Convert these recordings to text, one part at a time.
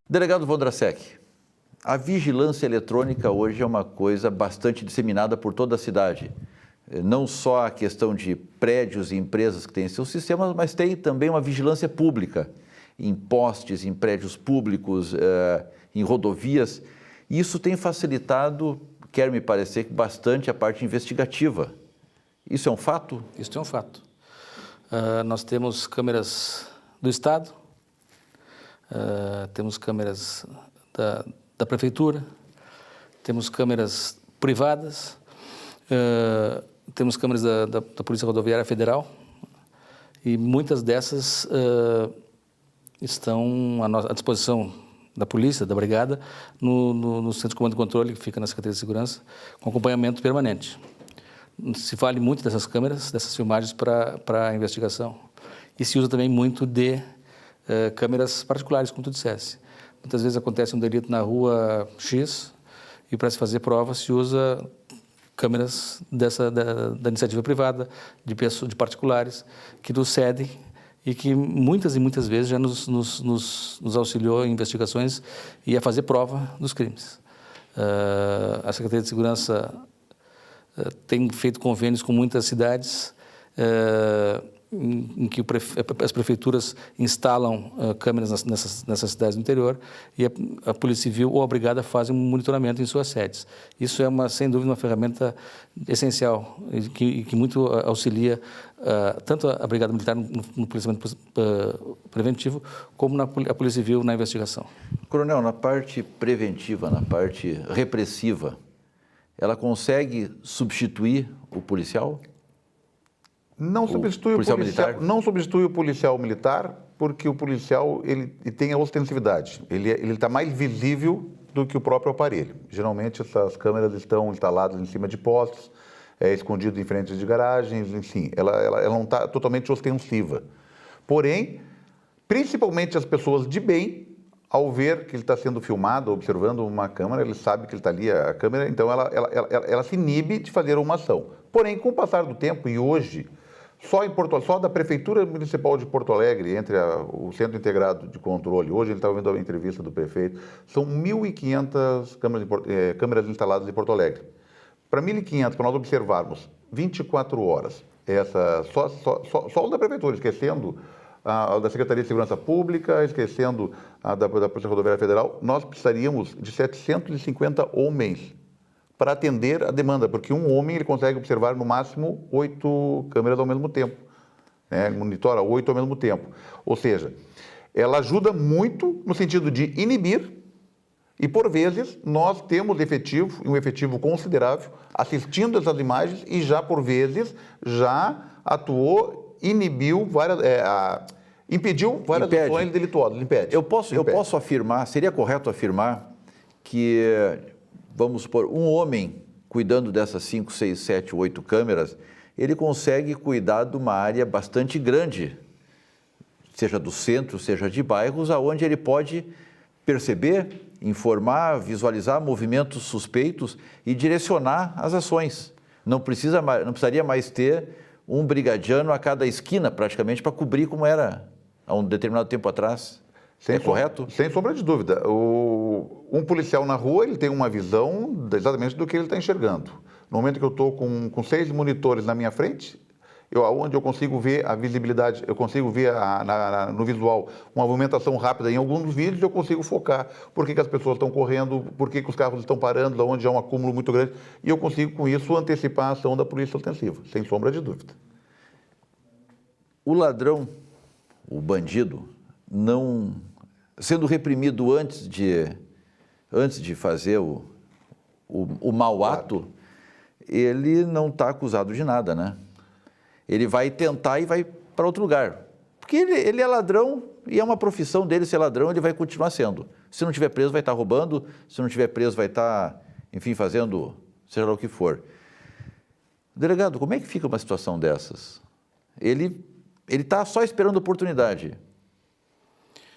Delegado Vondrasek, a vigilância eletrônica hoje é uma coisa bastante disseminada por toda a cidade. Não só a questão de prédios e empresas que têm seus sistemas, mas tem também uma vigilância pública, em postes, em prédios públicos, em rodovias. Isso tem facilitado, quer me parecer, bastante a parte investigativa. Isso é um fato? Isso é um fato. Nós temos câmeras do Estado, temos câmeras da Prefeitura, temos câmeras privadas, temos câmeras da Polícia Rodoviária Federal e muitas dessas estão à disposição da polícia, da brigada, no Centro de Comando e Controle, que fica na Secretaria de Segurança, com acompanhamento permanente. Se vale muito dessas câmeras, dessas filmagens para a investigação. E se usa também muito de câmeras particulares, como tu dissesse. Muitas vezes acontece um delito na rua X e para se fazer prova se usa câmeras da iniciativa privada, de particulares, que nos cedem e que muitas e muitas vezes já nos auxiliou em investigações e a fazer prova dos crimes. A Secretaria de Segurança tem feito convênios com muitas cidades em que as prefeituras instalam câmeras nessas cidades do interior e a Polícia Civil ou a Brigada fazem um monitoramento em suas sedes. Isso é, sem dúvida, uma ferramenta essencial e que muito auxilia tanto a Brigada Militar no policiamento preventivo como a Polícia Civil na investigação. Coronel, na parte preventiva, na parte repressiva, ela consegue substituir o policial? Não substitui o policial militar? Não substitui o policial militar, porque o policial ele tem a ostensividade. Ele está mais visível do que o próprio aparelho. Geralmente essas câmeras estão instaladas em cima de postes, escondidas em frentes de garagens, enfim, ela não está totalmente ostensiva. Porém, principalmente as pessoas de bem, ao ver que ele está sendo filmado, observando uma câmera, ele sabe que ele está ali, a câmera, então ela se inibe de fazer uma ação. Porém, com o passar do tempo, e hoje, só da Prefeitura Municipal de Porto Alegre, entre o Centro Integrado de Controle, hoje ele está ouvindo a entrevista do prefeito, são 1.500 câmeras instaladas em Porto Alegre. Para 1.500, para nós observarmos 24 horas, só o da Prefeitura, esquecendo a da Secretaria de Segurança Pública, esquecendo a da Polícia Rodoviária Federal, nós precisaríamos de 750 homens para atender a demanda, porque um homem ele consegue observar no máximo 8 câmeras ao mesmo tempo, né? Ele monitora 8 ao mesmo tempo. Ou seja, ela ajuda muito no sentido de inibir e, por vezes, nós temos um efetivo considerável assistindo essas imagens e já, por vezes, já atuou, impediu várias ações delituosas. Eu posso afirmar, seria correto afirmar que, vamos supor, um homem cuidando dessas 5, 6, 7, 8 câmeras, ele consegue cuidar de uma área bastante grande, seja do centro, seja de bairros, aonde ele pode perceber, informar, visualizar movimentos suspeitos e direcionar as ações. Não precisaria mais ter um brigadiano a cada esquina, praticamente, para cobrir como era há um determinado tempo atrás. Correto? Sem sombra de dúvida. Um policial na rua, ele tem uma visão exatamente do que ele está enxergando. No momento que eu estou com 6 monitores na minha frente, onde eu consigo ver a visibilidade, eu consigo ver no visual uma movimentação rápida em alguns vídeos, eu consigo focar por que as pessoas estão correndo, por que os carros estão parando, onde há um acúmulo muito grande, e eu consigo, com isso, antecipar a ação da polícia ostensiva, sem sombra de dúvida. O ladrão, o bandido, não sendo reprimido antes de fazer o mau ato, ele não está acusado de nada, né? Ele vai tentar e vai para outro lugar. Porque ele é ladrão e é uma profissão dele ser ladrão, ele vai continuar sendo. Se não estiver preso, vai estar roubando, se não estiver preso, vai estar, enfim, fazendo seja lá o que for. Delegado, como é que fica uma situação dessas? Ele está só esperando oportunidade.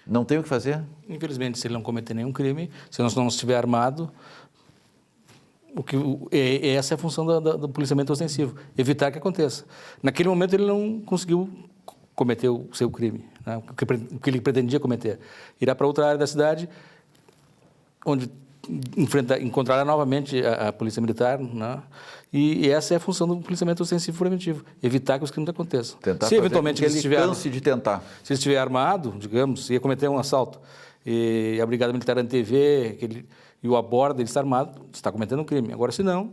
Não tem o que fazer? Infelizmente, se ele não cometer nenhum crime, se não estiver armado, essa é a função do policiamento ostensivo, evitar que aconteça. Naquele momento ele não conseguiu cometer o seu crime, né? O que ele pretendia cometer. Irá para outra área da cidade, onde encontrará novamente a Polícia Militar, né? E essa é a função do policiamento ostensivo preventivo, evitar que os crimes aconteçam. Tentar se eventualmente ele canse de tentar. Se ele estiver armado, digamos, se ia cometer um assalto e a Brigada Militar antevê e o aborda, ele está armado, está cometendo um crime. Agora, se não,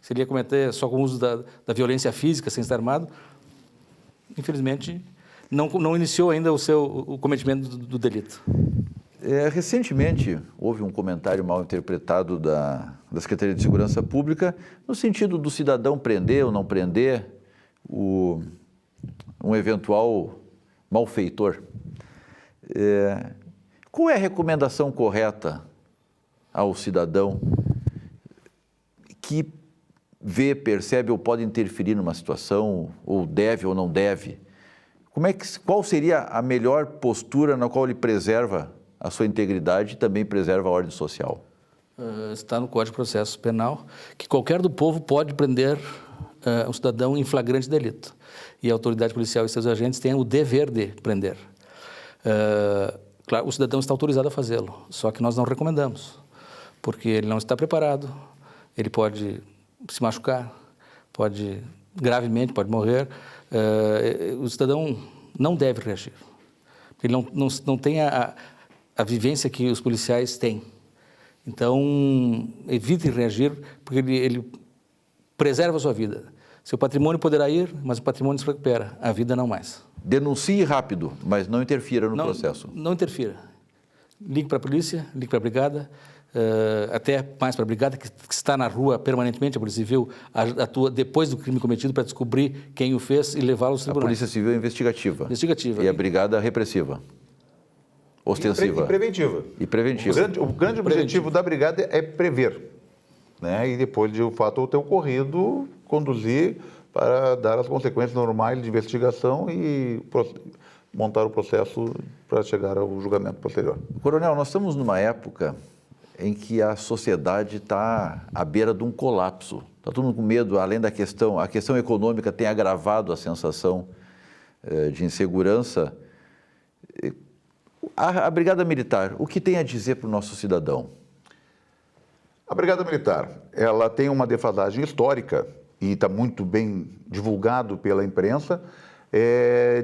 se ele ia cometer só com o uso da violência física sem estar armado, infelizmente, não iniciou ainda o cometimento do delito. Recentemente, houve um comentário mal interpretado da Secretaria de Segurança Pública no sentido do cidadão prender ou não prender um eventual malfeitor. Qual é a recomendação correta ao cidadão que vê, percebe ou pode interferir numa situação, ou deve ou não deve? Qual seria a melhor postura na qual ele preserva a sua integridade e também preserva a ordem social? Está no Código de Processo Penal que qualquer do povo pode prender um cidadão em flagrante delito. E a autoridade policial e seus agentes têm o dever de prender. Claro, o cidadão está autorizado a fazê-lo, só que nós não recomendamos, porque ele não está preparado, ele pode se machucar, pode gravemente, pode morrer. O cidadão não deve reagir. Ele não tem a vivência que os policiais têm. Então, evite reagir, porque ele preserva a sua vida. Seu patrimônio poderá ir, mas o patrimônio se recupera, a vida não mais. Denuncie rápido, mas não interfira no processo. Não interfira. Ligue para a polícia, ligue para a brigada, até mais para a brigada, que está na rua permanentemente. A Polícia Civil atua depois do crime cometido para descobrir quem o fez e levá-lo aos tribunais. A Polícia Civil é investigativa. Investigativa. E a brigada repressiva. Ostensiva. E preventiva. E preventiva. O grande objetivo da brigada é prever, né? E depois de o fato ter ocorrido, conduzir para dar as consequências normais de investigação e montar o processo para chegar ao julgamento posterior. Coronel, nós estamos numa época em que a sociedade está à beira de um colapso. Está todo mundo com medo, além da questão, a questão econômica tem agravado a sensação de insegurança. A Brigada Militar, o que tem a dizer para o nosso cidadão? A Brigada Militar, ela tem uma defasagem histórica, e está muito bem divulgado pela imprensa,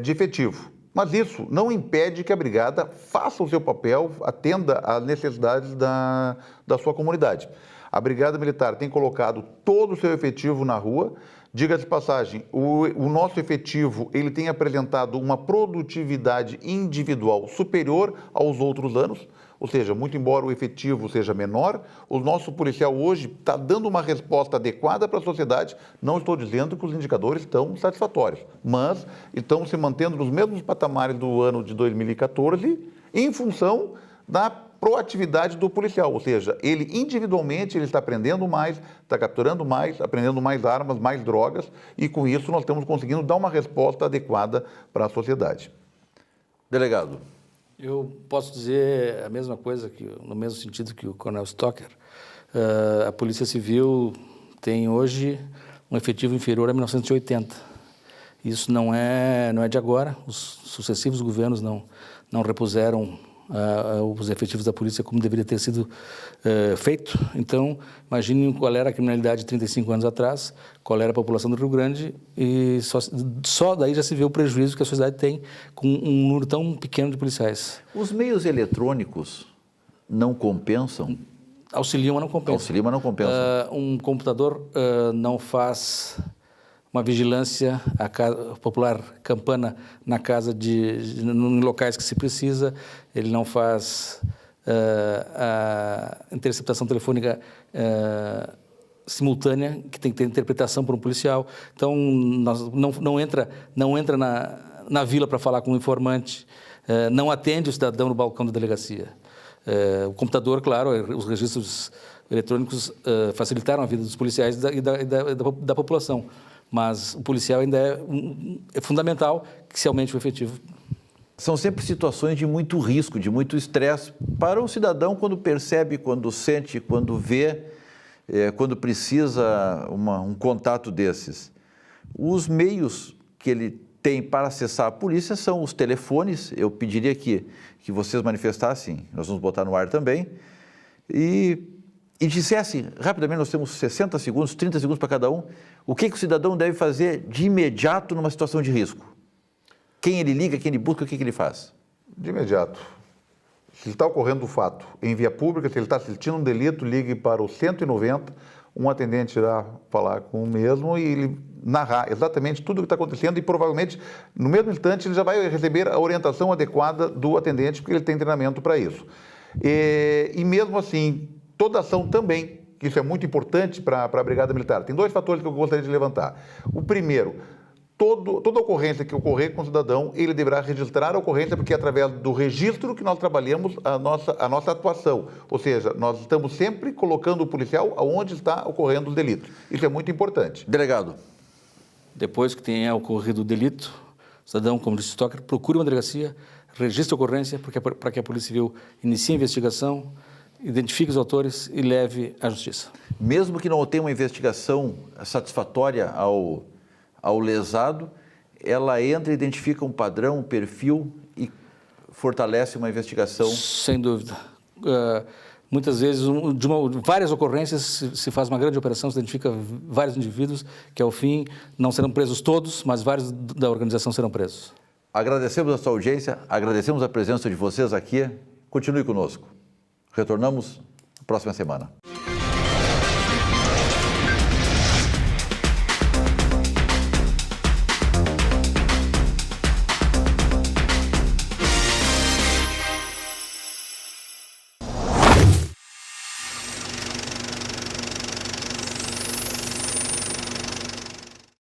de efetivo. Mas isso não impede que a Brigada faça o seu papel, atenda às necessidades da sua comunidade. A Brigada Militar tem colocado todo o seu efetivo na rua. Diga-se de passagem, o nosso efetivo ele tem apresentado uma produtividade individual superior aos outros anos, ou seja, muito embora o efetivo seja menor, o nosso policial hoje está dando uma resposta adequada para a sociedade. Não estou dizendo que os indicadores estão satisfatórios, mas estão se mantendo nos mesmos patamares do ano de 2014 em função da proatividade do policial, ou seja, ele individualmente ele está aprendendo mais, está capturando mais, aprendendo mais armas, mais drogas, e com isso nós estamos conseguindo dar uma resposta adequada para a sociedade. Delegado. Eu posso dizer a mesma coisa, no mesmo sentido que o Coronel Stocker. A Polícia Civil tem hoje um efetivo inferior a 1980. Isso não é de agora, os sucessivos governos não repuseram os efetivos da polícia como deveria ter sido feito. Então, imaginem qual era a criminalidade 35 anos atrás, qual era a população do Rio Grande, e só daí já se vê o prejuízo que a sociedade tem com um número tão pequeno de policiais. Os meios eletrônicos não compensam? Auxiliam, mas não compensam. Auxiliam, mas não compensam. Um computador não faz uma vigilância, a popular campana na casa em locais que se precisa, ele não faz a interceptação telefônica simultânea, que tem que ter interpretação por um policial. Então, não entra na vila para falar com um informante, não atende o cidadão no balcão da delegacia. O computador, claro, os registros eletrônicos facilitaram a vida dos policiais e da população. Mas o policial ainda é fundamental que se aumente o efetivo. São sempre situações de muito risco, de muito estresse para o cidadão quando percebe, quando sente, quando vê, quando precisa um contato desses. Os meios que ele tem para acessar a polícia são os telefones. Eu pediria que vocês manifestassem, nós vamos botar no ar também, e dissesse, rapidamente, nós temos 60 segundos, 30 segundos para cada um, o que o cidadão deve fazer de imediato numa situação de risco. Quem ele liga, quem ele busca, o que ele faz? De imediato. Se está ocorrendo o fato em via pública, se ele está assistindo um delito, ligue para o 190, um atendente irá falar com o mesmo e ele narrar exatamente tudo o que está acontecendo e provavelmente, no mesmo instante, ele já vai receber a orientação adequada do atendente, porque ele tem treinamento para isso. E mesmo assim, toda ação também, que isso é muito importante para a Brigada Militar. Tem dois fatores que eu gostaria de levantar. O primeiro, toda ocorrência que ocorrer com o cidadão, ele deverá registrar a ocorrência, porque é através do registro que nós trabalhamos a nossa atuação. Ou seja, nós estamos sempre colocando o policial aonde está ocorrendo os delitos. Isso é muito importante. Delegado. Depois que tenha ocorrido o delito, o cidadão, como disse o Stocker, procure uma delegacia, registre a ocorrência para que a Polícia Civil inicie a investigação, identifique os autores e leve à justiça. Mesmo que não tenha uma investigação satisfatória ao lesado, ela entra, identifica um padrão, um perfil e fortalece uma investigação? Sem dúvida. Muitas vezes, várias ocorrências, se faz uma grande operação, se identifica vários indivíduos, que ao fim não serão presos todos, mas vários da organização serão presos. Agradecemos a sua audiência, agradecemos a presença de vocês aqui. Continue conosco. Retornamos na próxima semana.